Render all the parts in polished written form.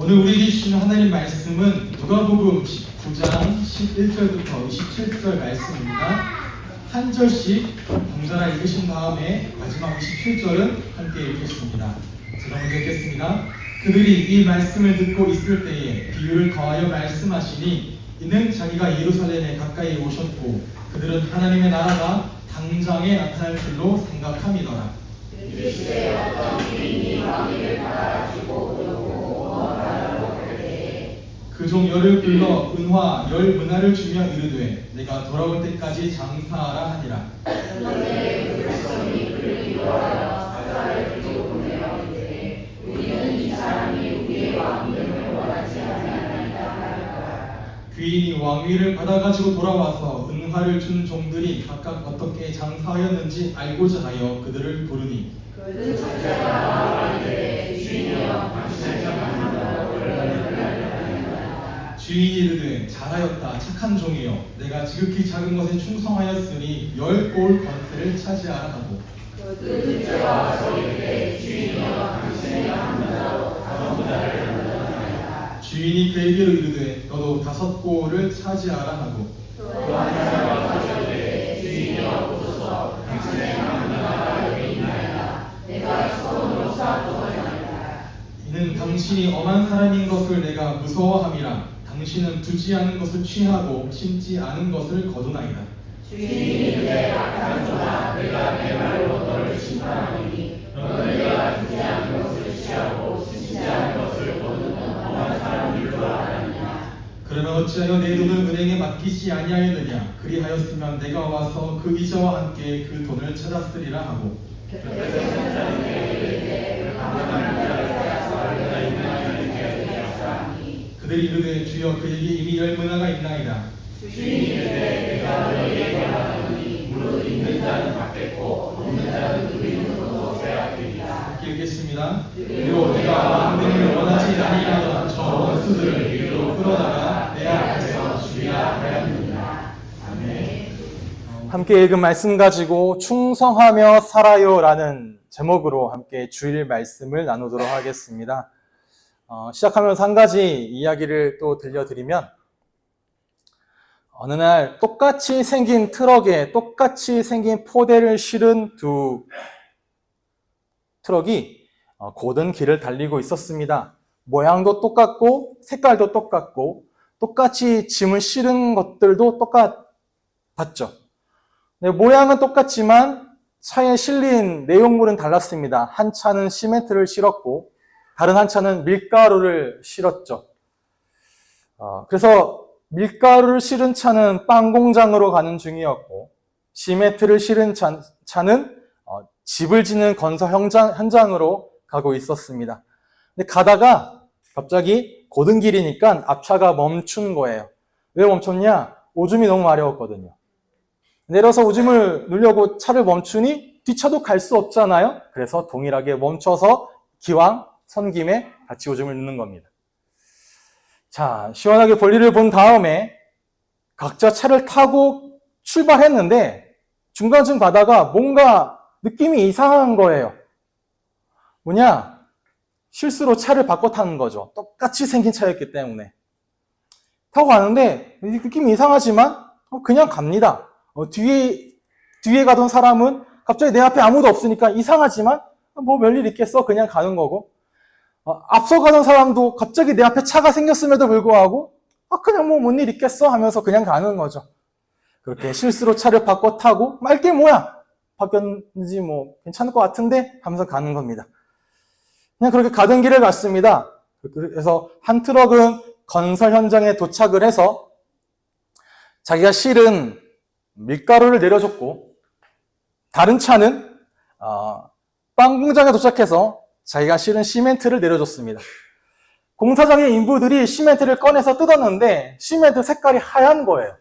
오늘 우리에게 주시는 하나님 말씀은 누가복음 19장 11절부터 27절 말씀입니다. 한 절씩 덩달아 읽으신 다음에 마지막 27절은 함께 읽겠습니다. 제가 먼저 읽겠습니다. 그들이 이 말씀을 듣고 있을 때에 비유를 더하여 말씀하시니 이는 자기가 예루살렘에 가까이 오셨고 그들은 하나님의 나라가 당장에 나타날 줄로 생각함이더라. 그 시대에 어떤 귀인이 왕위를 받아가지고 그 종 열을 불러 은화 열 문화를 주며 이르되 내가 돌아올 때까지 장사하라 하니라. 그런데 그 백성이 그를 미워하여 사자를 들고 보내어 이르되 우리는 이 사람이 우리의 왕됨을 원하지 아니하나이다 하였더라. 귀인이 왕위를 받아가지고 돌아와서 은화를 준 종들이 각각 어떻게 장사하였는지 알고자 하여 그들을 부르니 그 첫째가 나와 이르되 주인이여 당신을 장하다고 주인이 이르되 잘하였다 착한 종이여 내가 지극히 작은 것에 충성하였으니 10골 권세를 차지하라 하고 그 둘째가 와서 이르되 주인이여 당신을 장하다고 5보다를 연단하였다. 주인이 그에게로 이르되 너도 5골을 차지하라 하고 또 한 사람이 와서 이르되 주인이여 보소서 당신의 장하다가 여기 있나이다. 내가 수건으로 쌓았더니이다. 이는 당신이 엄한 사람인 것을 내가 무서워함이라. 당신은 두지 않은 것을 취하고 심지 않은 것을 거두나이다. 주인이 이르되 악한 종아 내가 내 말로 너를 심판하노니 너는 내가 두지 않은 것을 취하고 심지 않은 것을 거두는 엄한 사람인 줄 알았느냐. 그러면 어찌하여 내 돈을 은행에 맡기지 아니하였느냐. 그리하였으면 내가 와서 그 이자와 함께 그 돈을 찾았으리라 하고 그들이 이르되 주여 그에게 이미 10문화가 있나이다. 주인이 이르되 내가 너희에게 말하노니 무릇 있는 자는 받겠고 없는 자는 그 있는 것도 빼앗기리라. 함께 읽겠습니다. 그리고 내가 왕됨을 원하지 아니하던 저 원수들을 이리로 끌어다가 내 앞에서 주리라 하였느니라. 아멘. 함께 읽은 말씀 가지고 충성하며 살아요 라는 제목으로 함께 주일 말씀을 나누도록 하겠습니다. 시작하면서 한 가지 이야기를 또 들려드리면 어느 날 똑같이 생긴 트럭에 똑같이 생긴 포대를 실은 두 트럭이 고든 길을 달리고 있었습니다. 모양도 똑같고 색깔도 똑같고 똑같이 짐을 실은 것들도 똑같았죠. 네, 모양은 똑같지만 차에 실린 내용물은 달랐습니다. 한 차는 시멘트를 실었고 다른 한 차는 밀가루를 실었죠. 그래서 밀가루를 실은 차는 빵 공장으로 가는 중이었고 시멘트를 실은 차는 집을 짓는 건설 현장으로 가고 있었습니다. 근데 가다가 갑자기 고든길이니까 앞차가 멈춘 거예요. 왜 멈췄냐? 오줌이 너무 마려웠거든요. 내려서 오줌을 누려고 차를 멈추니 뒷차도 갈 수 없잖아요. 그래서 동일하게 멈춰서 기왕 선 김에 같이 오줌을 누는 겁니다. 자, 시원하게 볼일을 본 다음에 각자 차를 타고 출발했는데 중간쯤 가다가 뭔가 느낌이 이상한 거예요. 뭐냐? 실수로 차를 바꿔 타는 거죠. 똑같이 생긴 차였기 때문에. 타고 가는데 느낌이 이상하지만 그냥 갑니다. 뒤에 가던 사람은 갑자기 내 앞에 아무도 없으니까 이상하지만 뭐 별일 있겠어? 그냥 가는 거고. 앞서 가던 사람도 갑자기 내 앞에 차가 생겼음에도 불구하고 그냥 뭐 뭔 일 있겠어? 하면서 그냥 가는 거죠. 그렇게 실수로 차를 바꿔 타고 말게 뭐야? 바뀌었는지 뭐 괜찮을 것 같은데? 하면서 가는 겁니다. 그냥 그렇게 가던 길을 갔습니다. 그래서 한 트럭은 건설 현장에 도착을 해서 자기가 실은 밀가루를 내려줬고 다른 차는 빵 공장에 도착해서 자기가 실은 시멘트를 내려줬습니다. 공사장의 인부들이 시멘트를 꺼내서 뜯었는데 시멘트 색깔이 하얀 거예요.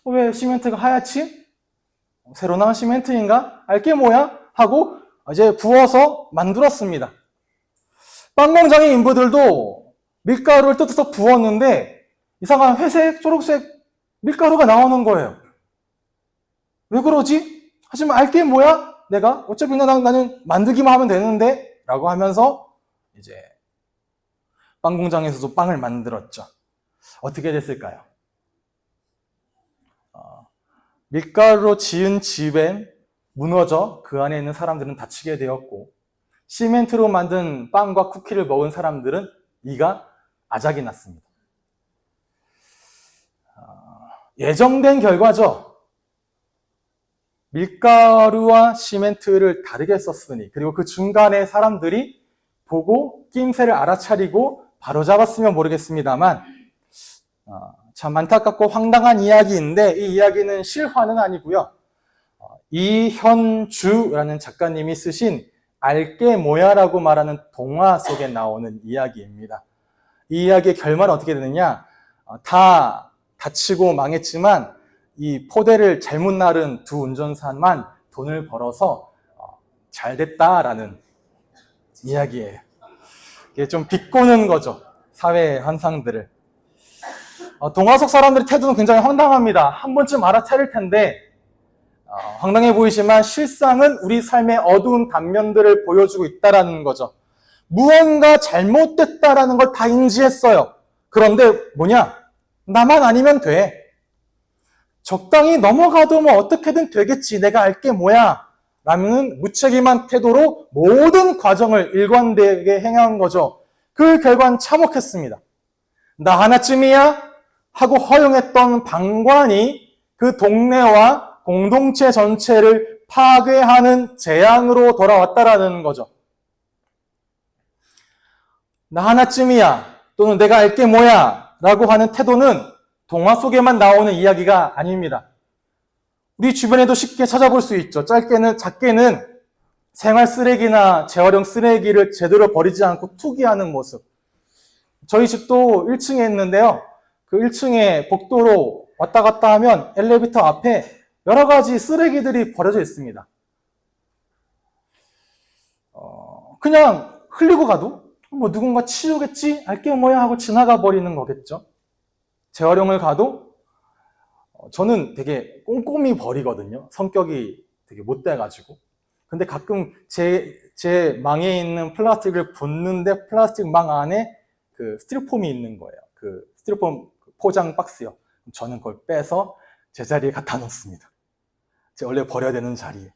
왜 시멘트가 하얗지? 새로 나온 시멘트인가? 알게 뭐야? 하고 이제 부어서 만들었습니다. 빵 공장의 인부들도 밀가루를 뜯어서 부었는데 이상한 회색, 초록색 밀가루가 나오는 거예요. 왜 그러지? 하지만 알게 뭐야? 내가 어차피 나는 만들기만 하면 되는데 라고 하면서 이제 빵 공장에서도 빵을 만들었죠. 어떻게 됐을까요? 밀가루로 지은 집엔 무너져 그 안에 있는 사람들은 다치게 되었고, 시멘트로 만든 빵과 쿠키를 먹은 사람들은 이가 아작이 났습니다. 예정된 결과죠. 밀가루와 시멘트를 다르게 썼으니, 그리고 그 중간에 사람들이 보고 낌새를 알아차리고 바로잡았으면 모르겠습니다만, 참 안타깝고 황당한 이야기인데, 이 이야기는 실화는 아니고요. 이현주라는 작가님이 쓰신 알게 뭐야라고 말하는 동화 속에 나오는 이야기입니다. 이 이야기의 결말은 어떻게 되느냐? 다 다치고 망했지만 이 포대를 잘못 나른 두 운전사만 돈을 벌어서 잘 됐다라는 이야기예요. 이게 좀 비꼬는 거죠. 사회 현상들을. 동화 속 사람들의 태도는 굉장히 황당합니다. 한 번쯤 알아차릴 텐데 황당해 보이지만 실상은 우리 삶의 어두운 단면들을 보여주고 있다라는 거죠. 무언가 잘못됐다라는 걸 다 인지했어요. 그런데 뭐냐? 나만 아니면 돼. 적당히 넘어가도 뭐 어떻게든 되겠지. 내가 알게 뭐야. 라는 무책임한 태도로 모든 과정을 일관되게 행한 거죠. 그 결과는 참혹했습니다. 나 하나쯤이야? 하고 허용했던 방관이 그 동네와 공동체 전체를 파괴하는 재앙으로 돌아왔다라는 거죠. 나 하나쯤이야 또는 내가 알게 뭐야 라고 하는 태도는 동화 속에만 나오는 이야기가 아닙니다. 우리 주변에도 쉽게 찾아볼 수 있죠. 작게는 생활 쓰레기나 재활용 쓰레기를 제대로 버리지 않고 투기하는 모습. 저희 집도 1층에 있는데요. 그 1층에 복도로 왔다 갔다 하면 엘리베이터 앞에 여러 가지 쓰레기들이 버려져 있습니다. 그냥 흘리고 가도 뭐 누군가 치우겠지? 알게 뭐야 하고 지나가 버리는 거겠죠. 재활용을 가도 저는 되게 꼼꼼히 버리거든요. 성격이 되게 못돼가지고. 근데 가끔 제 망에 있는 플라스틱을 붓는데 플라스틱 망 안에 그 스티로폼이 있는 거예요. 그 스티로폼 포장 박스요. 저는 그걸 빼서 제자리에 갖다 놓습니다. 제가 원래 버려야 되는 자리에.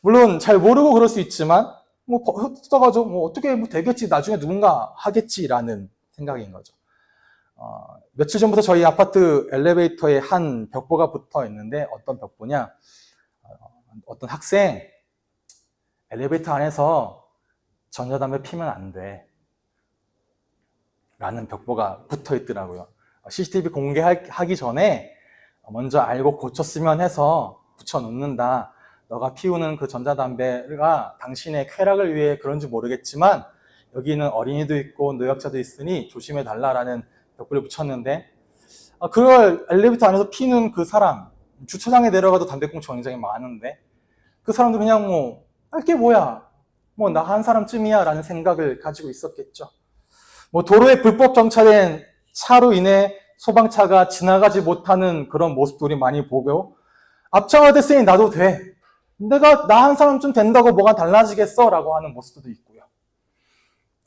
물론 잘 모르고 그럴 수 있지만 뭐 써가지고 뭐 어떻게 뭐 되겠지, 나중에 누군가 하겠지라는 생각인 거죠. 며칠 전부터 저희 아파트 엘리베이터에 한 벽보가 붙어 있는데 어떤 벽보냐? 어떤 학생 엘리베이터 안에서 전자담배 피면 안 돼. 라는 벽보가 붙어 있더라고요. CCTV 공개하기 전에 먼저 알고 고쳤으면 해서 붙여놓는다. 너가 피우는 그 전자담배가 당신의 쾌락을 위해 그런지 모르겠지만 여기는 어린이도 있고 노약자도 있으니 조심해달라라는 벽보를 붙였는데 그걸 엘리베이터 안에서 피는 그 사람, 주차장에 내려가도 담배꽁초 굉장히 많은데 그 사람들은 그냥 뭐 알게 뭐야, 뭐 나 한 사람쯤이야 라는 생각을 가지고 있었겠죠. 뭐 도로에 불법 정차된 차로 인해 소방차가 지나가지 못하는 그런 모습도 우리 많이 보고, 앞차가 됐으니 나도 돼. 내가 나 한 사람쯤 된다고 뭐가 달라지겠어? 라고 하는 모습도 있고요.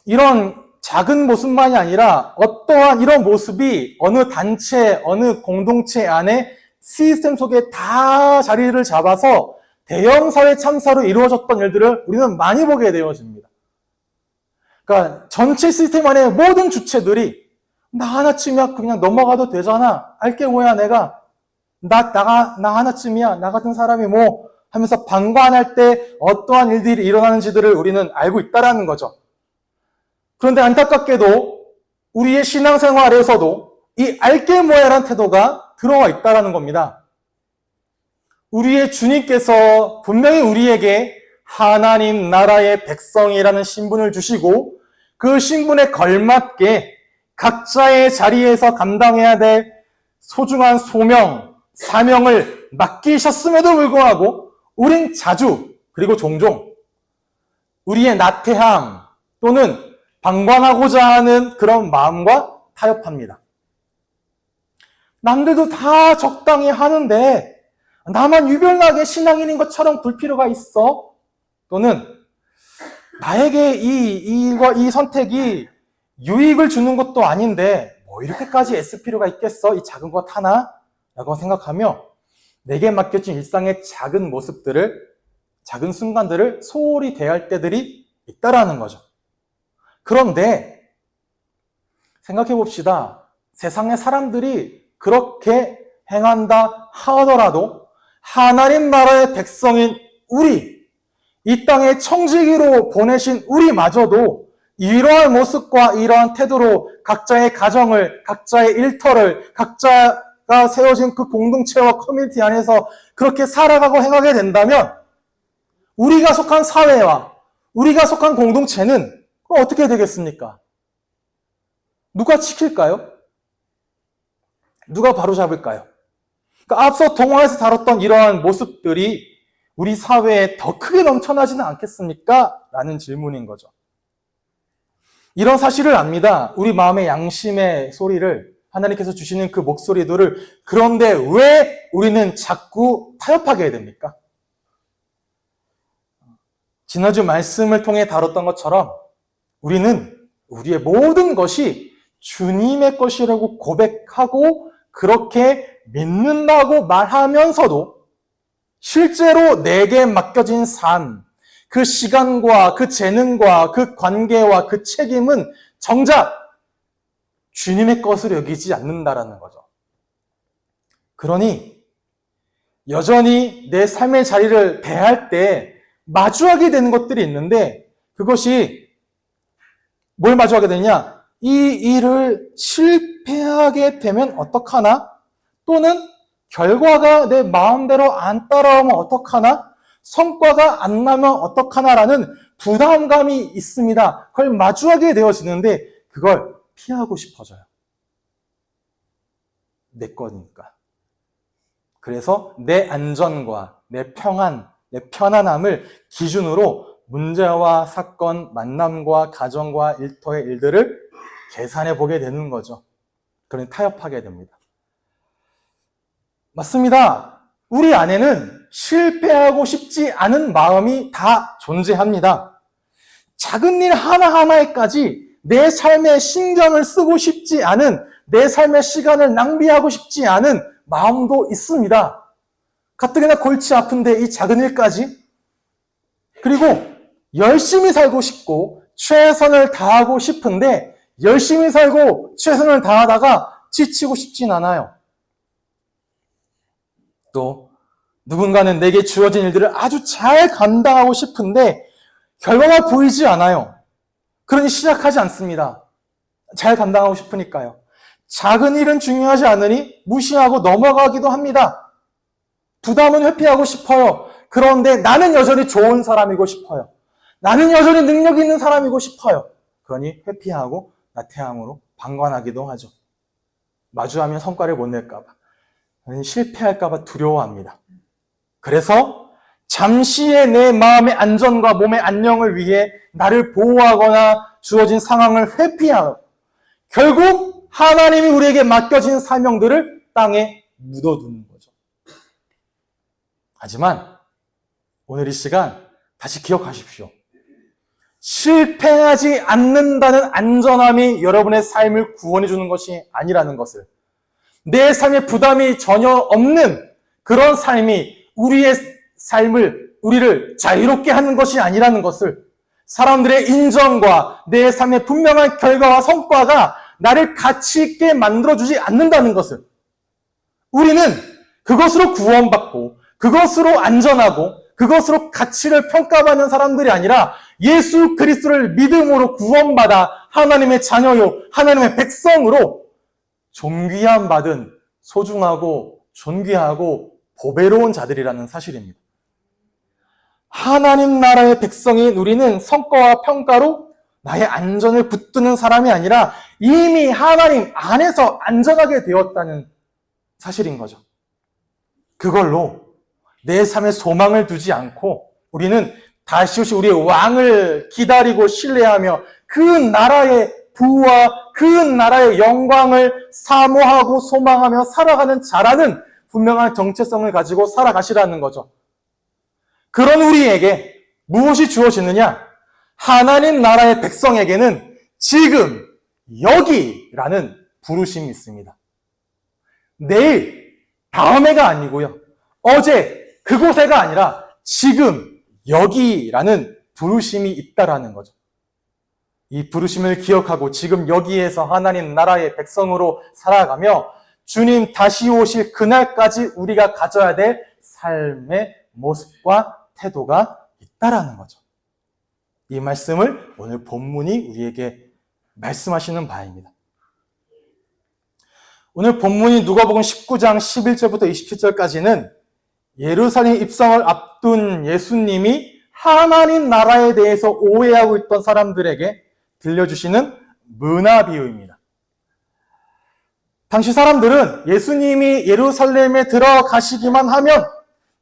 이런 작은 모습만이 아니라 어떠한 이런 모습이 어느 단체, 어느 공동체 안에 시스템 속에 다 자리를 잡아서 대형 사회 참사로 이루어졌던 일들을 우리는 많이 보게 되어집니다. 그러니까 전체 시스템 안에 모든 주체들이 나 하나쯤이야 그냥 넘어가도 되잖아. 알게 뭐야 내가. 나 하나쯤이야. 나 같은 사람이 뭐 하면서 방관할 때 어떠한 일들이 일어나는지들을 우리는 알고 있다라는 거죠. 그런데 안타깝게도 우리의 신앙생활에서도 이 알게 뭐야라는 태도가 들어와 있다라는 겁니다. 우리의 주님께서 분명히 우리에게 하나님 나라의 백성이라는 신분을 주시고 그 신분에 걸맞게 각자의 자리에서 감당해야 될 소중한 소명, 사명을 맡기셨음에도 불구하고 우린 자주 그리고 종종 우리의 나태함 또는 방관하고자 하는 그런 마음과 타협합니다. 남들도 다 적당히 하는데 나만 유별나게 신앙인인 것처럼 굴 필요가 있어? 또는 나에게 이 일과 이 선택이 유익을 주는 것도 아닌데 뭐 이렇게까지 애쓸 필요가 있겠어? 이 작은 것 하나? 라고 생각하며 내게 맡겨진 일상의 작은 모습들을, 작은 순간들을 소홀히 대할 때들이 있다라는 거죠. 그런데 생각해 봅시다. 세상의 사람들이 그렇게 행한다 하더라도 하나님 나라의 백성인 우리, 이 땅에 청지기로 보내신 우리마저도 이러한 모습과 이러한 태도로 각자의 가정을, 각자의 일터를, 각자가 세워진 그 공동체와 커뮤니티 안에서 그렇게 살아가고 행하게 된다면 우리가 속한 사회와 우리가 속한 공동체는 그럼 어떻게 되겠습니까? 누가 지킬까요? 누가 바로잡을까요? 그러니까 앞서 동화에서 다뤘던 이러한 모습들이 우리 사회에 더 크게 넘쳐나지는 않겠습니까? 라는 질문인 거죠. 이런 사실을 압니다. 우리 마음의 양심의 소리를, 하나님께서 주시는 그 목소리들을. 그런데 왜 우리는 자꾸 타협하게 됩니까? 지난주 말씀을 통해 다뤘던 것처럼 우리는 우리의 모든 것이 주님의 것이라고 고백하고 그렇게 믿는다고 말하면서도 실제로 내게 맡겨진 삶, 그 시간과 그 재능과 그 관계와 그 책임은 정작 주님의 것으로 여기지 않는다라는 거죠. 그러니 여전히 내 삶의 자리를 대할 때 마주하게 되는 것들이 있는데 그것이 뭘 마주하게 되냐? 이 일을 실패하게 되면 어떡하나? 또는 결과가 내 마음대로 안 따라오면 어떡하나? 성과가 안 나면 어떡하나라는 부담감이 있습니다. 그걸 마주하게 되어지는데 그걸 피하고 싶어져요. 내 거니까. 그래서 내 안전과 내 평안, 내 편안함을 기준으로 문제와 사건, 만남과 가정과 일터의 일들을 계산해 보게 되는 거죠. 그러니 타협하게 됩니다. 맞습니다. 우리 안에는 실패하고 싶지 않은 마음이 다 존재합니다. 작은 일 하나하나에까지 내 삶에 신경을 쓰고 싶지 않은, 내 삶의 시간을 낭비하고 싶지 않은 마음도 있습니다. 가뜩이나 골치 아픈데 이 작은 일까지? 그리고 열심히 살고 싶고 최선을 다하고 싶은데 열심히 살고 최선을 다하다가 지치고 싶진 않아요. 또 누군가는 내게 주어진 일들을 아주 잘 감당하고 싶은데 결과가 보이지 않아요. 그러니 시작하지 않습니다. 잘 감당하고 싶으니까요. 작은 일은 중요하지 않으니 무시하고 넘어가기도 합니다. 부담은 회피하고 싶어요. 그런데 나는 여전히 좋은 사람이고 싶어요. 나는 여전히 능력 있는 사람이고 싶어요. 그러니 회피하고 나태함으로 방관하기도 하죠. 마주하면 성과를 못 낼까 봐. 실패할까 봐 두려워합니다. 그래서 잠시의 내 마음의 안전과 몸의 안녕을 위해 나를 보호하거나 주어진 상황을 회피하고 결국 하나님이 우리에게 맡겨진 사명들을 땅에 묻어두는 거죠. 하지만 오늘 이 시간 다시 기억하십시오. 실패하지 않는다는 안전함이 여러분의 삶을 구원해 주는 것이 아니라는 것을, 내 삶에 부담이 전혀 없는 그런 삶이 우리를 자유롭게 하는 것이 아니라는 것을, 사람들의 인정과 내 삶의 분명한 결과와 성과가 나를 가치 있게 만들어주지 않는다는 것을, 우리는 그것으로 구원받고 그것으로 안전하고 그것으로 가치를 평가받는 사람들이 아니라 예수 그리스도를 믿음으로 구원받아 하나님의 자녀요 하나님의 백성으로 존귀함 받은 소중하고 존귀하고 보배로운 자들이라는 사실입니다. 하나님 나라의 백성인 우리는 성과와 평가로 나의 안전을 붙드는 사람이 아니라 이미 하나님 안에서 안전하게 되었다는 사실인 거죠. 그걸로 내 삶에 소망을 두지 않고 우리는 다시 오실 우리의 왕을 기다리고 신뢰하며 그 나라의 부와 그 나라의 영광을 사모하고 소망하며 살아가는 자라는 분명한 정체성을 가지고 살아가시라는 거죠. 그런 우리에게 무엇이 주어지느냐? 하나님 나라의 백성에게는 지금 여기라는 부르심이 있습니다. 내일, 다음에가 아니고요. 어제, 그곳에가 아니라 지금, 여기라는 부르심이 있다라는 거죠. 이 부르심을 기억하고 지금 여기에서 하나님 나라의 백성으로 살아가며 주님 다시 오실 그날까지 우리가 가져야 될 삶의 모습과 태도가 있다라는 거죠. 이 말씀을 오늘 본문이 우리에게 말씀하시는 바입니다. 오늘 본문이 누가복음 19장 11절부터 27절까지는 예루살렘 입성을 앞둔 예수님이 하나님 나라에 대해서 오해하고 있던 사람들에게 들려주시는 문화 비유입니다. 당시 사람들은 예수님이 예루살렘에 들어가시기만 하면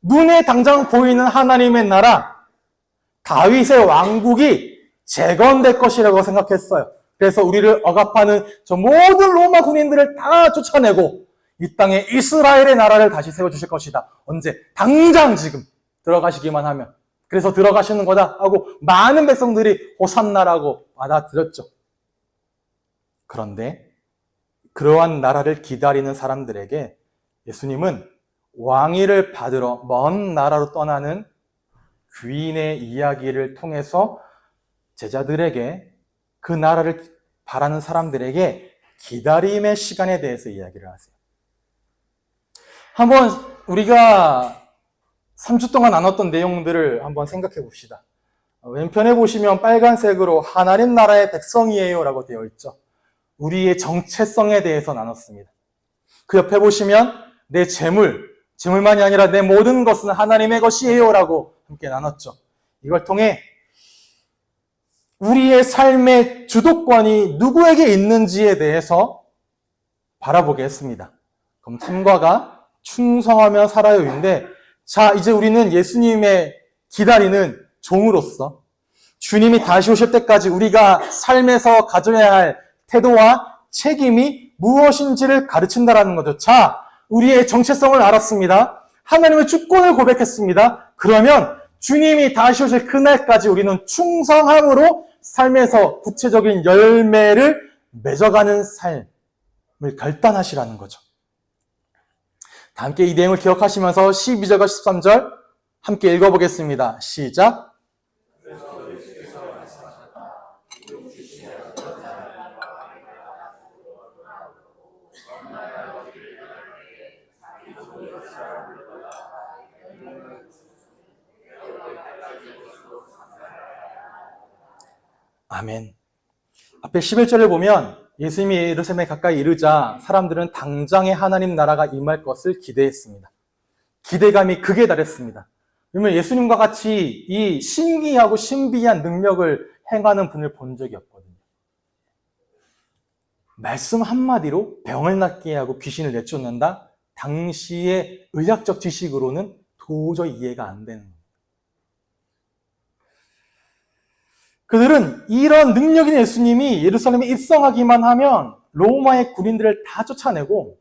눈에 당장 보이는 하나님의 나라, 다윗의 왕국이 재건될 것이라고 생각했어요. 그래서 우리를 억압하는 저 모든 로마 군인들을 다 쫓아내고 이 땅에 이스라엘의 나라를 다시 세워주실 것이다. 언제? 당장 지금 들어가시기만 하면. 그래서 들어가시는 거다 하고 많은 백성들이 호산나라고 받아들였죠. 그런데 그러한 나라를 기다리는 사람들에게 예수님은 왕위를 받으러 먼 나라로 떠나는 귀인의 이야기를 통해서 제자들에게 그 나라를 바라는 사람들에게 기다림의 시간에 대해서 이야기를 하세요. 한번 우리가 3주 동안 나눴던 내용들을 한번 생각해 봅시다. 왼편에 보시면 빨간색으로 하나님 나라의 백성이에요 라고 되어 있죠. 우리의 정체성에 대해서 나눴습니다. 그 옆에 보시면 내 재물만이 아니라 내 모든 것은 하나님의 것이에요 라고 함께 나눴죠. 이걸 통해 우리의 삶의 주도권이 누구에게 있는지에 대해서 바라보게 했습니다. 그럼 3과가 충성하며 살아요인데, 자, 이제 우리는 예수님의 기다리는 종으로서 주님이 다시 오실 때까지 우리가 삶에서 가져야 할 태도와 책임이 무엇인지를 가르친다라는 거죠. 자, 우리의 정체성을 알았습니다. 하나님의 주권을 고백했습니다. 그러면 주님이 다시 오실 그날까지 우리는 충성함으로 삶에서 구체적인 열매를 맺어가는 삶을 결단하시라는 거죠. 다 함께 이 내용을 기억하시면서 12절과 13절 함께 읽어보겠습니다. 시작. 아멘. 앞에 11절을 보면 예수님이 예루살렘에 가까이 이르자 사람들은 당장에 하나님 나라가 임할 것을 기대했습니다. 기대감이 극에 달했습니다. 왜냐하면 예수님과 같이 이 신기하고 신비한 능력을 행하는 분을 본 적이 없거든요. 말씀 한마디로 병을 낫게 하고 귀신을 내쫓는다? 당시의 의학적 지식으로는 도저히 이해가 안 되는 거예요. 그들은 이런 능력 있는 예수님이 예루살렘에 입성하기만 하면 로마의 군인들을 다 쫓아내고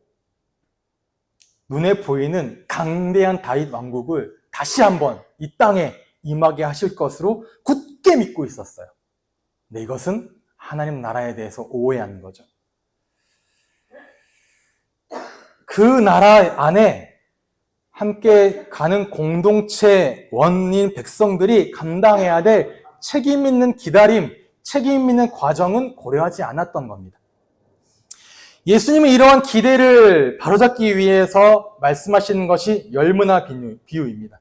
눈에 보이는 강대한 다윗 왕국을 다시 한번 이 땅에 임하게 하실 것으로 굳게 믿고 있었어요. 근데 이것은 하나님 나라에 대해서 오해하는 거죠. 그 나라 안에 함께 가는 공동체 원인 백성들이 감당해야 될 책임 있는 기다림, 책임 있는 과정은 고려하지 않았던 겁니다. 예수님이 이러한 기대를 바로잡기 위해서 말씀하시는 것이 열문화 비유입니다.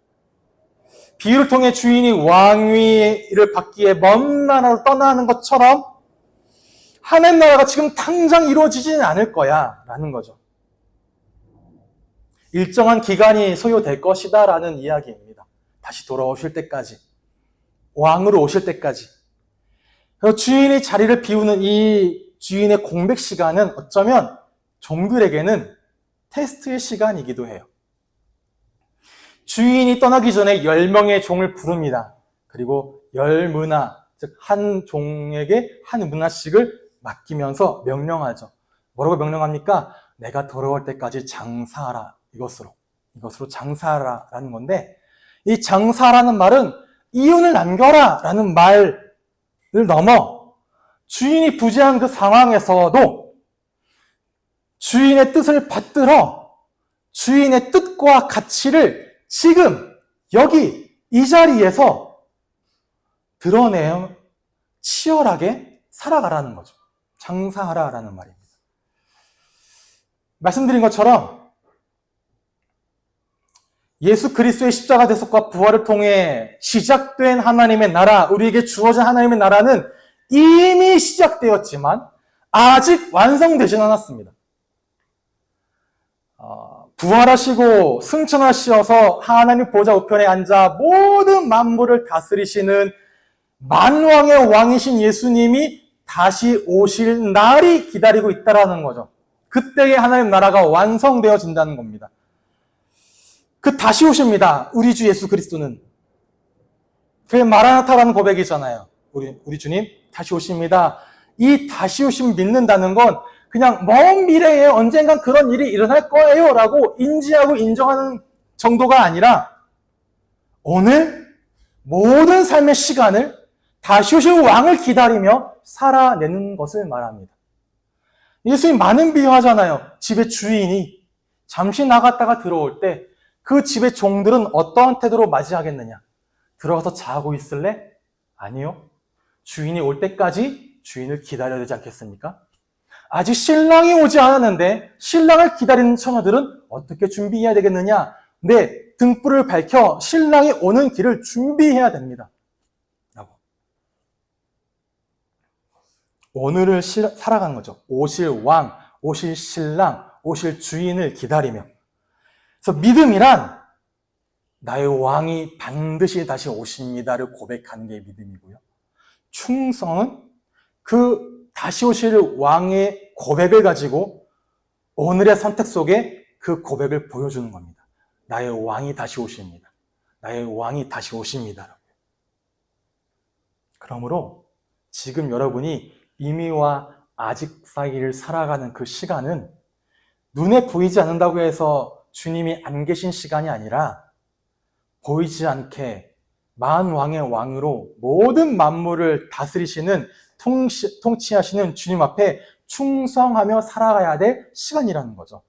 비유를 통해 주인이 왕위를 받기에 먼 나라로 떠나는 것처럼 하나님 나라가 지금 당장 이루어지지는 않을 거야 라는 거죠. 일정한 기간이 소요될 것이다 라는 이야기입니다. 다시 돌아오실 때까지, 왕으로 오실 때까지. 그래서 주인이 자리를 비우는 이 주인의 공백 시간은 어쩌면 종들에게는 테스트의 시간이기도 해요. 주인이 떠나기 전에 10명의 종을 부릅니다. 그리고 10문화, 즉 한 종에게 한 문화씩을 맡기면서 명령하죠. 뭐라고 명령합니까? 내가 돌아올 때까지 장사하라. 이것으로 장사하라 라는 건데, 이 장사라는 말은 이윤을 남겨라 라는 말을 넘어 주인이 부재한 그 상황에서도 주인의 뜻을 받들어 주인의 뜻과 가치를 지금 여기 이 자리에서 드러내어 치열하게 살아가라는 거죠. 장사하라라는 말입니다. 말씀드린 것처럼 예수 그리스도의 십자가 대속과 부활을 통해 시작된 하나님의 나라, 우리에게 주어진 하나님의 나라는 이미 시작되었지만 아직 완성되진 않았습니다. 부활하시고 승천하시어서 하나님 보좌 우편에 앉아 모든 만물을 다스리시는 만왕의 왕이신 예수님이 다시 오실 날이 기다리고 있다라는 거죠. 그때의 하나님 나라가 완성되어진다는 겁니다. 그 다시 오십니다. 우리 주 예수 그리스도는. 그게 마라나타라는 고백이잖아요. 우리 주님 다시 오십니다. 이 다시 오심 믿는다는 건 그냥 먼 미래에 언젠간 그런 일이 일어날 거예요 라고 인지하고 인정하는 정도가 아니라 오늘 모든 삶의 시간을 다시 오실 왕을 기다리며 살아내는 것을 말합니다. 예수님 많은 비유하잖아요. 집의 주인이 잠시 나갔다가 들어올 때 그 집의 종들은 어떠한 태도로 맞이하겠느냐? 들어가서 자고 있을래? 아니요. 주인이 올 때까지 주인을 기다려야 되지 않겠습니까? 아직 신랑이 오지 않았는데 신랑을 기다리는 처녀들은 어떻게 준비해야 되겠느냐? 네, 등불을 밝혀 신랑이 오는 길을 준비해야 됩니다. 라고. 오늘을 살아가는 거죠. 오실 왕, 오실 신랑, 오실 주인을 기다리며. 그래서 믿음이란 나의 왕이 반드시 다시 오십니다를 고백하는 게 믿음이고요. 충성은 그 다시 오실 왕의 고백을 가지고 오늘의 선택 속에 그 고백을 보여주는 겁니다. 나의 왕이 다시 오십니다. 나의 왕이 다시 오십니다. 그러므로 지금 여러분이 이미와 아직 사이를 살아가는 그 시간은 눈에 보이지 않는다고 해서 주님이 안 계신 시간이 아니라 보이지 않게 만왕의 왕으로 모든 만물을 다스리시는 통치하시는 주님 앞에 충성하며 살아가야 될 시간이라는 거죠.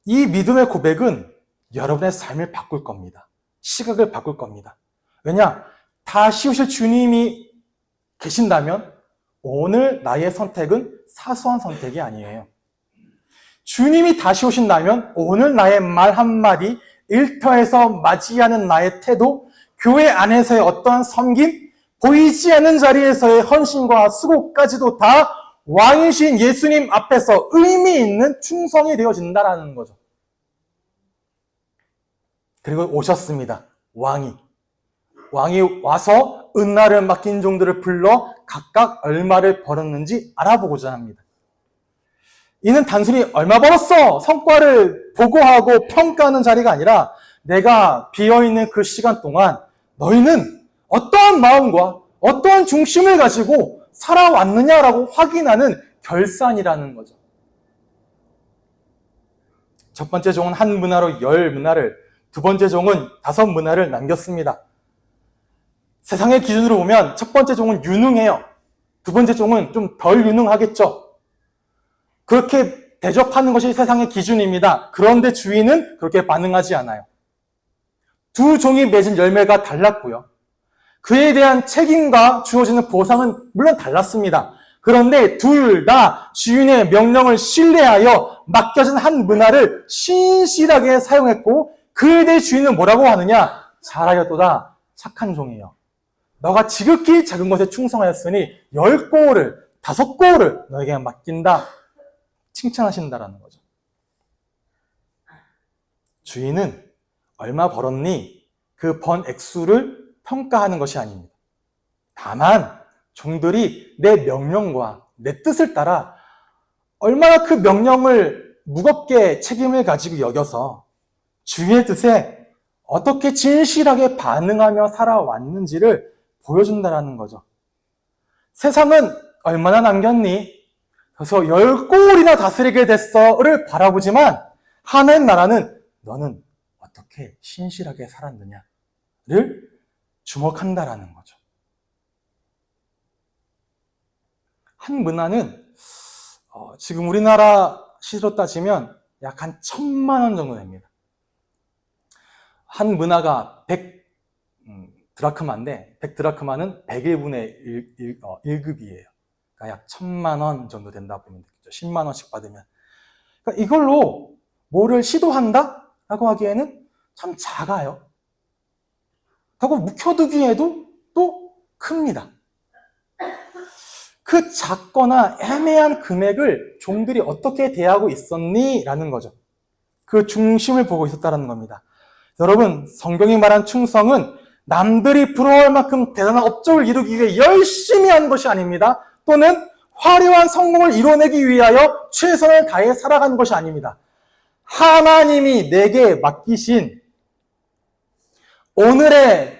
이 믿음의 고백은 여러분의 삶을 바꿀 겁니다. 시각을 바꿀 겁니다. 왜냐? 다시 오실 주님이 계신다면 오늘 나의 선택은 사소한 선택이 아니에요. 주님이 다시 오신다면 오늘 나의 말 한마디, 일터에서 맞이하는 나의 태도, 교회 안에서의 어떠한 섬김, 보이지 않는 자리에서의 헌신과 수고까지도 다 왕이신 예수님 앞에서 의미 있는 충성이 되어진다는 거죠. 그리고 오셨습니다. 왕이 와서 은나를 맡긴 종들을 불러 각각 얼마를 벌었는지 알아보고자 합니다. 이는 단순히 얼마 벌었어 성과를 보고하고 평가하는 자리가 아니라 내가 비어있는 그 시간 동안 너희는 어떠한 마음과 어떠한 중심을 가지고 살아왔느냐라고 확인하는 결산이라는 거죠. 첫 번째 종은 한 문화로 10문화를, 두 번째 종은 5문화를 남겼습니다. 세상의 기준으로 보면 첫 번째 종은 유능해요. 두 번째 종은 좀 덜 유능하겠죠. 그렇게 대접하는 것이 세상의 기준입니다. 그런데 주인은 그렇게 반응하지 않아요. 두 종이 맺은 열매가 달랐고요. 그에 대한 책임과 주어지는 보상은 물론 달랐습니다. 그런데 둘 다 주인의 명령을 신뢰하여 맡겨진 한 문화를 신실하게 사용했고 그에 대해 주인은 뭐라고 하느냐? 잘하였도다. 착한 종이요. 너가 지극히 작은 것에 충성하였으니 10고울을 5고울을 너에게 맡긴다. 칭찬하신다라는 거죠. 주인은 얼마 벌었니? 그 번 액수를 평가하는 것이 아닙니다. 다만 종들이 내 명령과 내 뜻을 따라 얼마나 그 명령을 무겁게 책임을 가지고 여겨서 주의 뜻에 어떻게 진실하게 반응하며 살아왔는지를 보여준다는 거죠. 세상은 얼마나 남겼니? 그래서 10고울이나 다스리게 됐어를 바라보지만 하나님 나라는 너는 어떻게 신실하게 살았느냐를 주목한다라는 거죠. 한 문화는 지금 우리나라 시세로 따지면 약 한 1,000만 원 정도 됩니다. 한 문화가 100 드라크마인데 100 드라크마는 100의 1급이에요. 그러니까 약 1,000만 원 정도 된다 보면 되겠죠. 10만 원씩 받으면. 그러니까 이걸로 뭐를 시도한다? 라고 하기에는 참 작아요. 하고 묵혀두기에도 또 큽니다. 그 작거나 애매한 금액을 종들이 어떻게 대하고 있었니? 라는 거죠. 그 중심을 보고 있었다는 겁니다. 여러분, 성경이 말한 충성은 남들이 부러워할 만큼 대단한 업적을 이루기 위해 열심히 한 것이 아닙니다. 또는 화려한 성공을 이뤄내기 위하여 최선을 다해 살아가는 것이 아닙니다. 하나님이 내게 맡기신 오늘의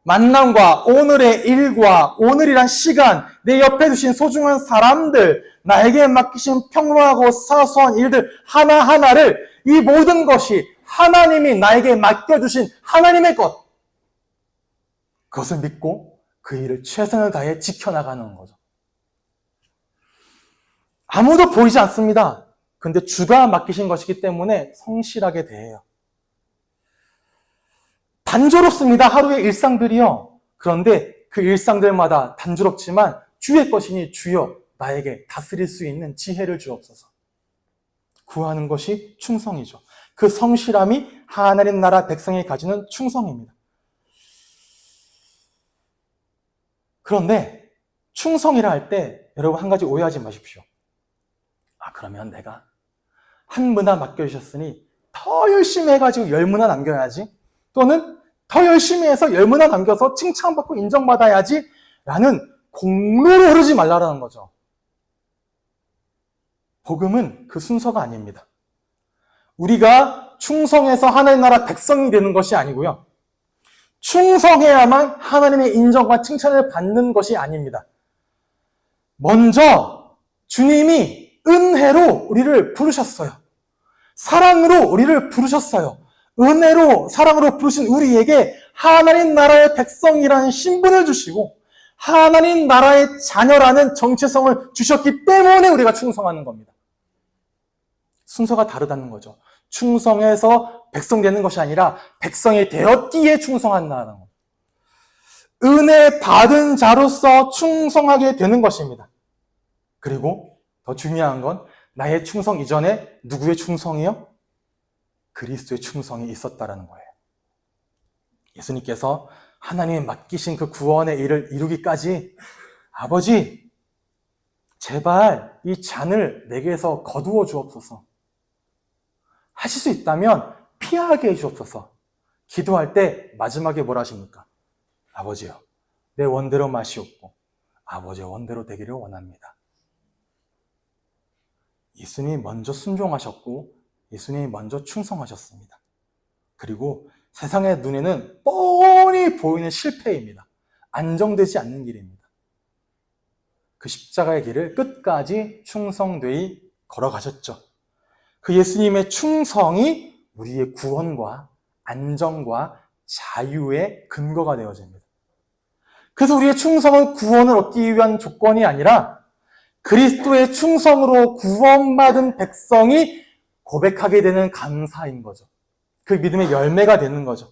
만남과 오늘의 일과 오늘이란 시간, 내 옆에 두신 소중한 사람들, 나에게 맡기신 평범하고 사소한 일들 하나하나를, 이 모든 것이 하나님이 나에게 맡겨주신 하나님의 것, 그것을 믿고 그 일을 최선을 다해 지켜나가는 거죠. 아무도 보이지 않습니다. 근데 주가 맡기신 것이기 때문에 성실하게 대해요. 단조롭습니다. 하루의 일상들이요. 그런데 그 일상들마다 단조롭지만 주의 것이니 주여 나에게 다스릴 수 있는 지혜를 주옵소서. 구하는 것이 충성이죠. 그 성실함이 하나님 나라 백성이 가지는 충성입니다. 그런데 충성이라 할 때 여러분 한 가지 오해하지 마십시오. 그러면 내가 한 문화 맡겨주셨으니 더 열심히 해가지고 10문화 남겨야지, 또는 더 열심히 해서 10문화 남겨서 칭찬받고 인정받아야지 라는 공로로 흐르지 말라라는 거죠. 복음은 그 순서가 아닙니다. 우리가 충성해서 하나님 나라 백성이 되는 것이 아니고요. 충성해야만 하나님의 인정과 칭찬을 받는 것이 아닙니다. 먼저 주님이 은혜로 우리를 부르셨어요. 사랑으로 우리를 부르셨어요. 은혜로 사랑으로 부르신 우리에게 하나님 나라의 백성이라는 신분을 주시고 하나님 나라의 자녀라는 정체성을 주셨기 때문에 우리가 충성하는 겁니다. 순서가 다르다는 거죠. 충성해서 백성 되는 것이 아니라 백성이 되었기에 충성한다는 것. 은혜 받은 자로서 충성하게 되는 것입니다. 그리고 더 중요한 건 나의 충성 이전에 누구의 충성이요? 그리스도의 충성이 있었다라는 거예요. 예수님께서 하나님이 맡기신 그 구원의 일을 이루기까지 아버지, 제발 이 잔을 내게서 거두어 주옵소서. 하실 수 있다면 피하게 해주옵소서. 기도할 때 마지막에 뭘 하십니까? 아버지요, 내 원대로 마시옵고 아버지의 원대로 되기를 원합니다. 예수님이 먼저 순종하셨고 예수님이 먼저 충성하셨습니다. 그리고 세상의 눈에는 뻔히 보이는 실패입니다. 안정되지 않는 길입니다. 그 십자가의 길을 끝까지 충성되이 걸어가셨죠. 그 예수님의 충성이 우리의 구원과 안정과 자유의 근거가 되어집니다. 그래서 우리의 충성은 구원을 얻기 위한 조건이 아니라 그리스도의 충성으로 구원받은 백성이 고백하게 되는 감사인 거죠. 그 믿음의 열매가 되는 거죠.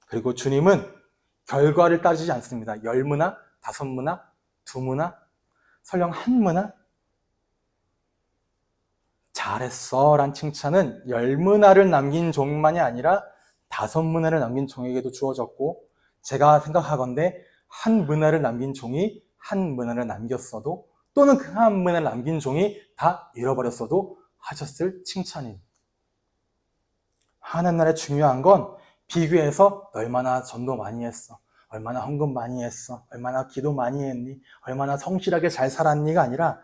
그리고 주님은 결과를 따지지 않습니다. 10문화, 5문화, 2문화, 설령 1문화. 잘했어 란 칭찬은 10문화를 남긴 종만이 아니라 5문화를 남긴 종에게도 주어졌고, 제가 생각하건대 1문화를 남긴 종이 1문화를 남겼어도, 또는 그 1문화를 남긴 종이 다 잃어버렸어도 하셨을 칭찬입니다. 하나님 나라에 중요한 건 비교해서 얼마나 전도 많이 했어, 얼마나 헌금 많이 했어, 얼마나 기도 많이 했니, 얼마나 성실하게 잘 살았니가 아니라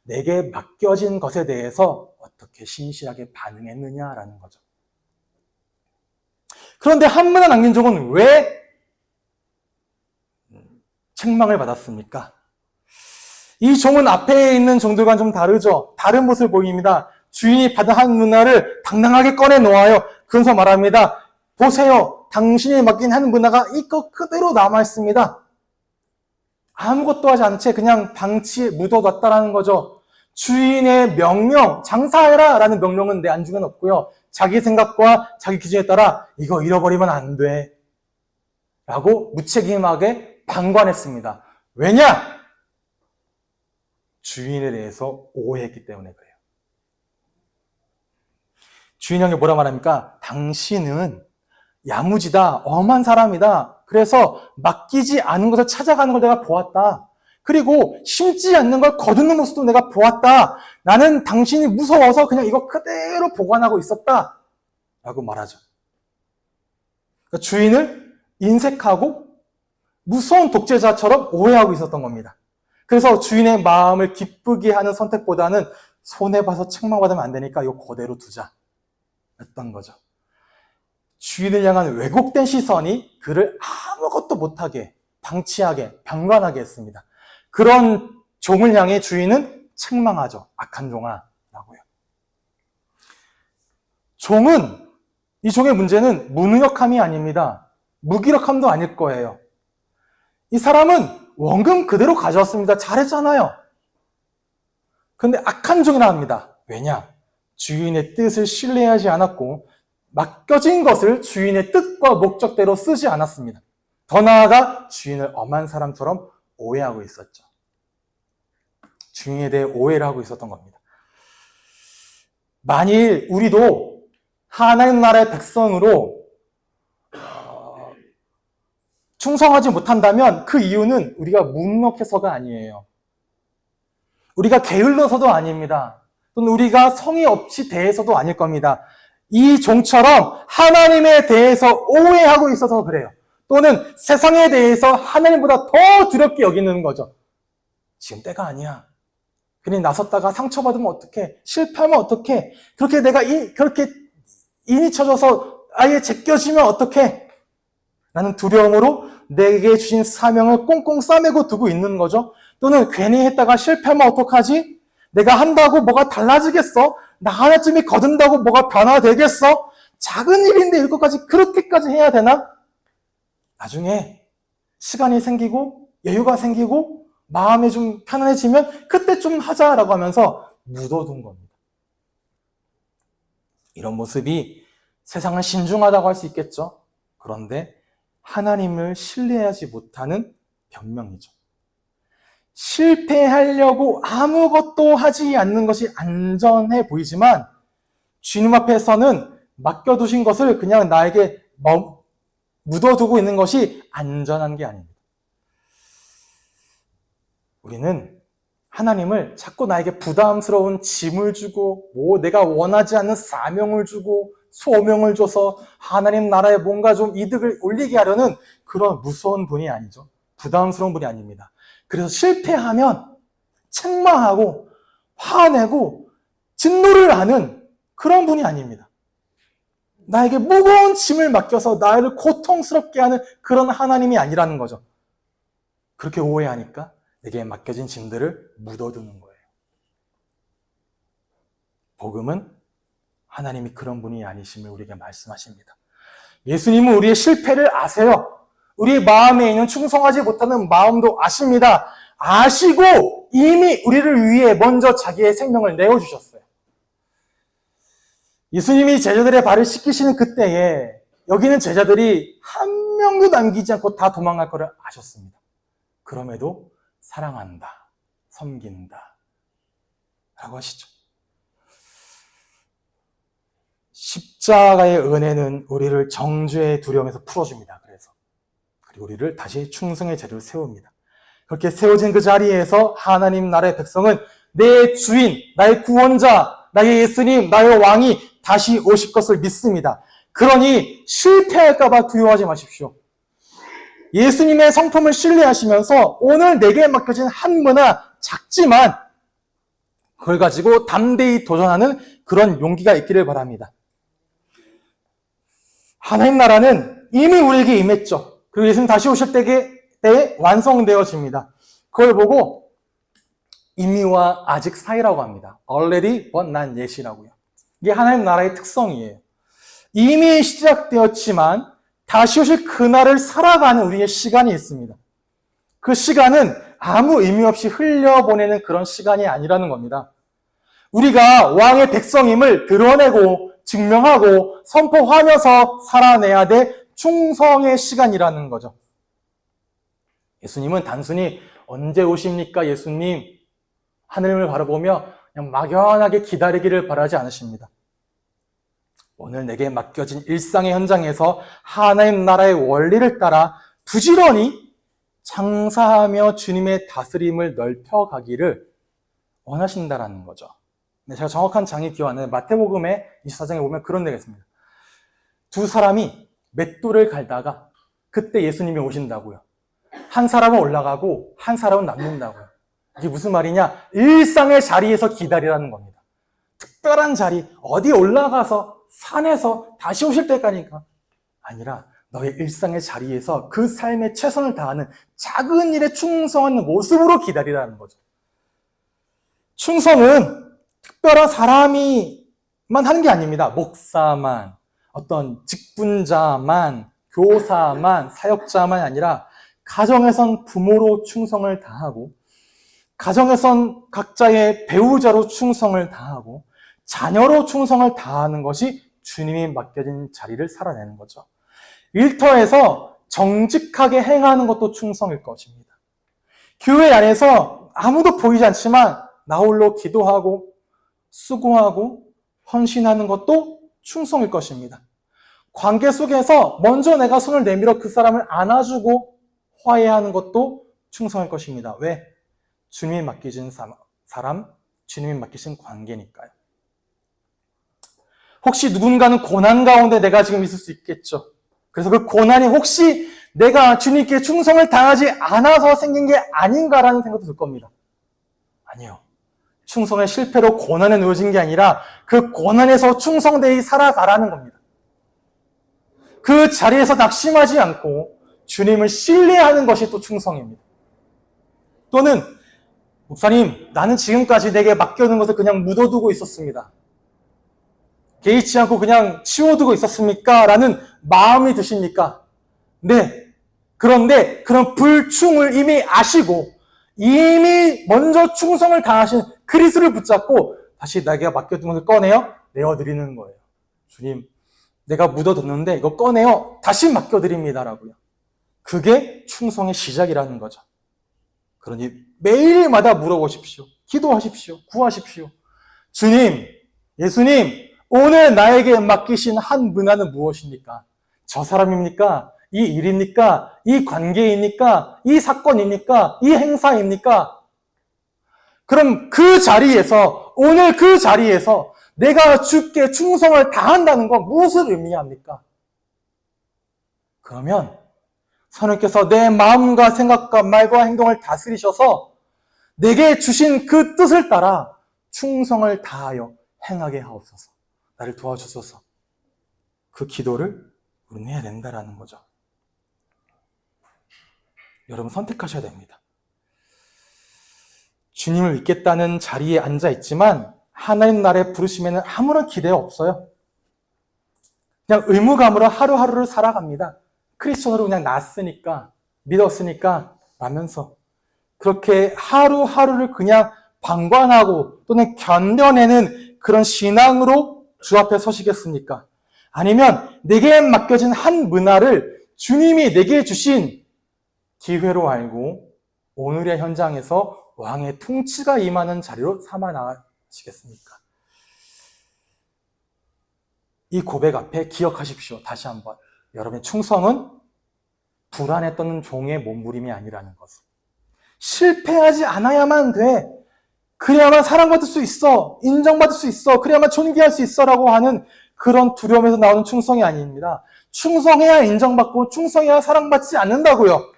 내게 맡겨진 것에 대해서 어떻게 신실하게 반응했느냐라는 거죠. 그런데 1문화 남긴 종은 왜 책망을 받았습니까? 이 종은 앞에 있는 종들과는 좀 다르죠. 다른 모습을 보입니다. 주인이 받은 1문화를 당당하게 꺼내 놓아요. 그러면서 말합니다. 보세요, 당신이 맡긴 1문화가 이것 그대로 남아있습니다. 아무것도 하지 않은 채 그냥 방치에 묻어뒀다라는 거죠. 주인의 명령, 장사해라 라는 명령은 내 안중에는 없고요. 자기 생각과 자기 기준에 따라 이거 잃어버리면 안 돼 라고 무책임하게 방관했습니다. 왜냐? 주인에 대해서 오해했기 때문에 그래요. 주인 형이 뭐라 말합니까? 당신은 야무지다, 엄한 사람이다. 그래서 맡기지 않은 것을 찾아가는 걸 내가 보았다. 그리고 심지 않는 걸 거두는 모습도 내가 보았다. 나는 당신이 무서워서 그냥 이거 그대로 보관하고 있었다. 라고 말하죠. 그러니까 주인을 인색하고 무서운 독재자처럼 오해하고 있었던 겁니다. 그래서 주인의 마음을 기쁘게 하는 선택보다는 손해봐서 책망받으면 안 되니까 이거 그대로 두자. 였던 거죠. 주인을 향한 왜곡된 시선이 그를 아무것도 못하게, 방치하게, 방관하게 했습니다. 그런 종을 향해 주인은 책망하죠. 악한 종아 라고요. 종은, 이 종의 문제는 무능력함이 아닙니다. 무기력함도 아닐 거예요. 이 사람은 원금 그대로 가져왔습니다. 잘했잖아요. 그런데 악한 종이라 합니다. 왜냐? 주인의 뜻을 신뢰하지 않았고 맡겨진 것을 주인의 뜻과 목적대로 쓰지 않았습니다. 더 나아가 주인을 엄한 사람처럼 오해하고 있었죠. 주인에 대해 오해를 하고 있었던 겁니다. 만일 우리도 하나님 나라의 백성으로 충성하지 못한다면 그 이유는 우리가 무능력해서가 아니에요. 우리가 게을러서도 아닙니다. 또는 우리가 성의 없이 대해서도 아닐 겁니다. 이 종처럼 하나님에 대해서 오해하고 있어서 그래요. 또는 세상에 대해서 하나님보다 더 두렵게 여기는 거죠. 지금 때가 아니야. 괜히 나섰다가 상처받으면 어떡해? 실패하면 어떡해? 그렇게 내가 그렇게 인이 쳐져서 아예 제껴지면 어떡해? 라는 두려움으로 내게 주신 사명을 꽁꽁 싸매고 두고 있는 거죠. 또는 괜히 했다가 실패하면 어떡하지? 내가 한다고 뭐가 달라지겠어? 나 하나쯤이 거둔다고 뭐가 변화되겠어? 작은 일인데 이것까지 그렇게까지 해야 되나? 나중에 시간이 생기고 여유가 생기고 마음이 좀 편안해지면 그때 좀 하자라고 하면서 묻어둔 겁니다. 이런 모습이 세상은 신중하다고 할 수 있겠죠. 그런데 하나님을 신뢰하지 못하는 변명이죠. 실패하려고 아무것도 하지 않는 것이 안전해 보이지만 주님 앞에서는 맡겨두신 것을 그냥 나에게 묻어두고 있는 것이 안전한 게 아닙니다. 우리는 하나님을 자꾸 나에게 부담스러운 짐을 주고 내가 원하지 않는 사명을 주고 소명을 줘서 하나님 나라에 뭔가 좀 이득을 올리게 하려는 그런 무서운 분이 아니죠. 부담스러운 분이 아닙니다. 그래서 실패하면 책망하고 화내고 진노를 하는 그런 분이 아닙니다. 나에게 무거운 짐을 맡겨서 나를 고통스럽게 하는 그런 하나님이 아니라는 거죠. 그렇게 오해하니까 내게 맡겨진 짐들을 묻어두는 거예요. 복음은 하나님이 그런 분이 아니심을 우리에게 말씀하십니다. 예수님은 우리의 실패를 아세요. 우리의 마음에 있는 충성하지 못하는 마음도 아십니다. 아시고 이미 우리를 위해 먼저 자기의 생명을 내어주셨어요. 예수님이 제자들의 발을 씻기시는 그때에 여기는 제자들이 한 명도 남기지 않고 다 도망갈 거를 아셨습니다. 그럼에도 사랑한다, 섬긴다 라고 하시죠. 십자가의 은혜는 우리를 정죄의 두려움에서 풀어줍니다. 그리고 우리를 다시 충성의 자리로 세웁니다. 그렇게 세워진 그 자리에서 하나님 나라의 백성은 내 주인, 나의 구원자, 나의 예수님, 나의 왕이 다시 오실 것을 믿습니다. 그러니 실패할까봐 두려워하지 마십시오. 예수님의 성품을 신뢰하시면서 오늘 내게 맡겨진 한 문화 작지만 그걸 가지고 담대히 도전하는 그런 용기가 있기를 바랍니다. 하나님 나라는 이미 우리에게 임했죠. 그리고 예수님 다시 오실 때에 완성되어집니다. 그걸 보고 이미와 아직 사이라고 합니다. already but not yet이라고요. 이게 하나님 나라의 특성이에요. 이미 시작되었지만 다시 오실 그날을 살아가는 우리의 시간이 있습니다. 그 시간은 아무 의미 없이 흘려보내는 그런 시간이 아니라는 겁니다. 우리가 왕의 백성임을 드러내고 증명하고 선포하면서 살아내야 될 충성의 시간이라는 거죠. 예수님은 단순히 언제 오십니까 예수님? 하늘을 바라보며 그냥 막연하게 기다리기를 바라지 않으십니다. 오늘 내게 맡겨진 일상의 현장에서 하나님 나라의 원리를 따라 부지런히 장사하며 주님의 다스림을 넓혀가기를 원하신다라는 거죠. 제가 정확한 장이 기억 안 나요. 마태복음의 24장에 보면 그런 데가 있습니다. 두 사람이 맷돌을 갈다가 그때 예수님이 오신다고요. 한 사람은 올라가고 한 사람은 남는다고요. 이게 무슨 말이냐? 일상의 자리에서 기다리라는 겁니다. 특별한 자리, 어디 올라가서 산에서 다시 오실 때까지가 아니라 너의 일상의 자리에서 그 삶에 최선을 다하는 작은 일에 충성하는 모습으로 기다리라는 거죠. 충성은 특별한 사람이만 하는 게 아닙니다. 목사만, 어떤 직분자만, 교사만, 사역자만 아니라 가정에선 부모로 충성을 다하고 가정에선 각자의 배우자로 충성을 다하고 자녀로 충성을 다하는 것이 주님이 맡겨진 자리를 살아내는 거죠. 일터에서 정직하게 행하는 것도 충성일 것입니다. 교회 안에서 아무도 보이지 않지만 나 홀로 기도하고 수고하고 헌신하는 것도 충성일 것입니다. 관계 속에서 먼저 내가 손을 내밀어 그 사람을 안아주고 화해하는 것도 충성일 것입니다. 왜? 주님이 맡기신 사람, 주님이 맡기신 관계니까요. 혹시 누군가는 고난 가운데 내가 지금 있을 수 있겠죠. 그래서 그 고난이 혹시 내가 주님께 충성을 다하지 않아서 생긴 게 아닌가라는 생각도 들 겁니다. 아니요. 충성의 실패로 고난에 놓여진 게 아니라 그 고난에서 충성되이 살아가라는 겁니다. 그 자리에서 낙심하지 않고 주님을 신뢰하는 것이 또 충성입니다. 또는 목사님, 나는 지금까지 내게 맡겨놓은 것을 그냥 묻어두고 있었습니다. 개의치 않고 그냥 치워두고 있었습니까? 라는 마음이 드십니까? 네. 그런데 그런 불충을 이미 아시고 이미 먼저 충성을 다하신 그리스도를 붙잡고 다시 내가 맡겨둔 것을 꺼내어 내어드리는 거예요. 주님, 내가 묻어뒀는데 이거 꺼내어 다시 맡겨드립니다라고요. 그게 충성의 시작이라는 거죠. 그러니 매일마다 물어보십시오. 기도하십시오. 구하십시오. 주님, 예수님, 오늘 나에게 맡기신 한 문화는 무엇입니까? 저 사람입니까? 이 일입니까? 이 관계입니까? 이 사건입니까? 이 행사입니까? 그럼 그 자리에서, 오늘 그 자리에서 내가 주께 충성을 다한다는 건 무엇을 의미합니까? 그러면 선생님께서 내 마음과 생각과 말과 행동을 다스리셔서 내게 주신 그 뜻을 따라 충성을 다하여 행하게 하옵소서. 나를 도와주소서. 그 기도를 우리는 해야 된다라는 거죠. 여러분 선택하셔야 됩니다. 주님을 믿겠다는 자리에 앉아 있지만 하나님 나라의 부르심에는 아무런 기대가 없어요. 그냥 의무감으로 하루하루를 살아갑니다. 크리스천으로 그냥 났으니까, 믿었으니까 라면서 그렇게 하루하루를 그냥 방관하고 또는 견뎌내는 그런 신앙으로 주 앞에 서시겠습니까? 아니면 내게 맡겨진 한 문화를 주님이 내게 주신 기회로 알고 오늘의 현장에서 왕의 통치가 임하는 자리로 삼아 나가시겠습니까? 이 고백 앞에 기억하십시오. 다시 한번. 여러분의 충성은 불안에 떠는 종의 몸부림이 아니라는 것을. 실패하지 않아야만 돼. 그래야만 사랑받을 수 있어. 인정받을 수 있어. 그래야만 존귀할 수 있어라고 하는 그런 두려움에서 나오는 충성이 아닙니다. 충성해야 인정받고 충성해야 사랑받지 않는다고요.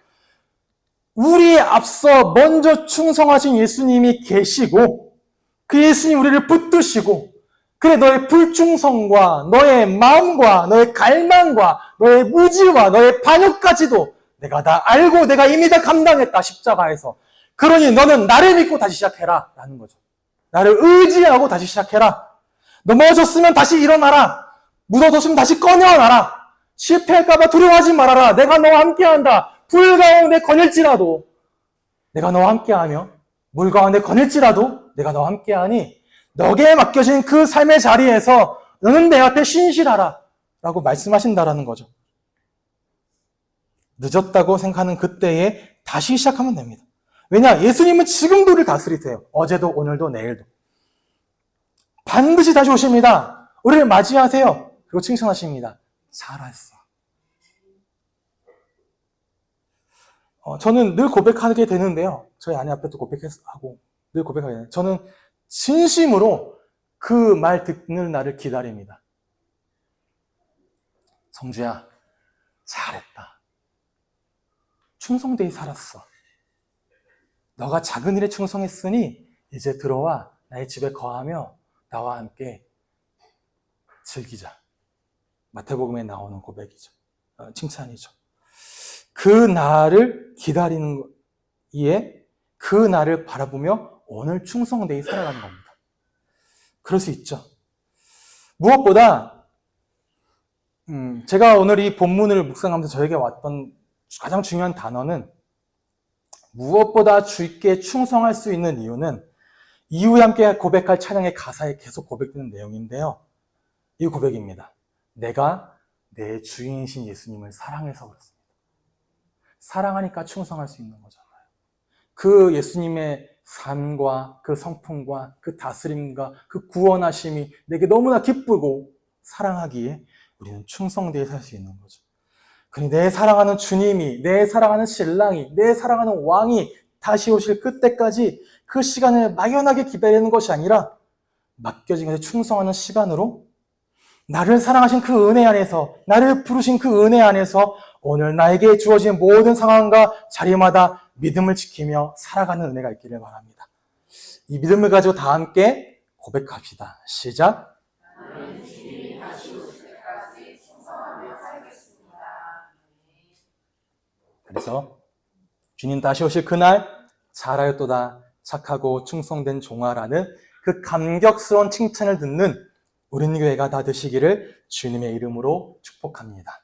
우리에 앞서 먼저 충성하신 예수님이 계시고 그 예수님 우리를 붙드시고 그래 너의 불충성과 너의 마음과 너의 갈망과 너의 무지와 너의 반역까지도 내가 다 알고 내가 이미 다 감당했다 십자가에서. 그러니 너는 나를 믿고 다시 시작해라 라는 거죠. 나를 의지하고 다시 시작해라. 넘어졌으면 다시 일어나라. 묻어뒀으면 다시 꺼내어놔라. 실패할까봐 두려워하지 말아라. 내가 너와 함께한다. 불 가운데 거닐지라도 내가 너와 함께하며 물 가운데 거닐지라도 내가 너와 함께하니 너에게 맡겨진 그 삶의 자리에서 너는 내 앞에 신실하라 라고 말씀하신다라는 거죠. 늦었다고 생각하는 그때에 다시 시작하면 됩니다. 왜냐? 예수님은 지금도 우리를 다스리세요. 어제도 오늘도 내일도. 반드시 다시 오십니다. 우리를 맞이하세요. 그리고 칭찬하십니다. 잘했어. 저는 늘 고백하게 되는데요. 저희 아내 앞에도 고백하고 늘 고백하게 되는데 저는 진심으로 그 말 듣는 날을 기다립니다. 성주야, 잘했다. 충성되이 살았어. 너가 작은 일에 충성했으니 이제 들어와 나의 집에 거하며 나와 함께 즐기자. 마태복음에 나오는 고백이죠. 칭찬이죠. 그 날을 기다리는 이에 그 날을 바라보며 오늘 충성되이 살아가는 겁니다. 그럴 수 있죠. 무엇보다 제가 오늘 이 본문을 묵상하면서 저에게 왔던 가장 중요한 단어는 무엇보다 주께 충성할 수 있는 이유는 이후에 함께 고백할 찬양의 가사에 계속 고백되는 내용인데요. 이 고백입니다. 내가 내 주인이신 예수님을 사랑해서 그렇습니다. 사랑하니까 충성할 수 있는 거잖아요. 그 예수님의 삶과 그 성품과 그 다스림과 그 구원하심이 내게 너무나 기쁘고 사랑하기에 우리는 충성되게 살 수 있는 거죠. 그러니 내 사랑하는 주님이, 내 사랑하는 신랑이, 내 사랑하는 왕이 다시 오실 그때까지 그 시간을 막연하게 기다리는 것이 아니라 맡겨진 것에 충성하는 시간으로 나를 사랑하신 그 은혜 안에서, 나를 부르신 그 은혜 안에서 오늘 나에게 주어진 모든 상황과 자리마다 믿음을 지키며 살아가는 은혜가 있기를 바랍니다. 이 믿음을 가지고 다 함께 고백합시다. 시작. 나는 주님이 다시 오실 때까지 충성하며 살겠습니다. 그래서 주님 다시 오실 그날 잘하였도다 착하고 충성된 종아라는 그 감격스러운 칭찬을 듣는 우리 교회가 다 되시기를 주님의 이름으로 축복합니다.